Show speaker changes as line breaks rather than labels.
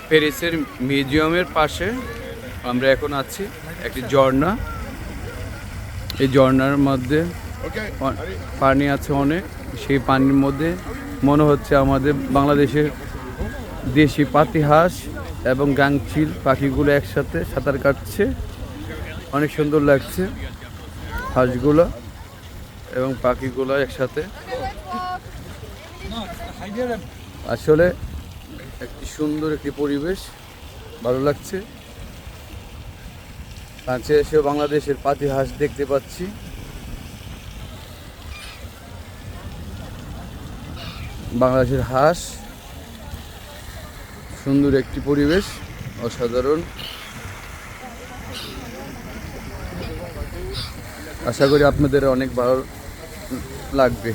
প্যারিসের মিউজিয়ামের পাশে আমরা এখন আছি একটি ঝর্ণা। এই ঝর্ণার মধ্যে পানি আছে অনেক। সেই পানির মধ্যে মনে হচ্ছে আমাদের বাংলাদেশের দেশি পাতিহাঁস এবং গাংচিল পাখিগুলো একসাথে সাঁতার কাটছে। অনেক সুন্দর লাগছে হাঁসগুলো এবং পাখিগুলো একসাথে। আসলে একটি সুন্দর একটি পরিবেশ, ভালো লাগছে। কাছে এসে বাংলাদেশের পাতিহাঁস দেখতে পাচ্ছি। বাংলাদেশের হাঁস, সুন্দর একটি পরিবেশ, অসাধারণ। আশা করি আপনাদের অনেক ভালো লাগবে।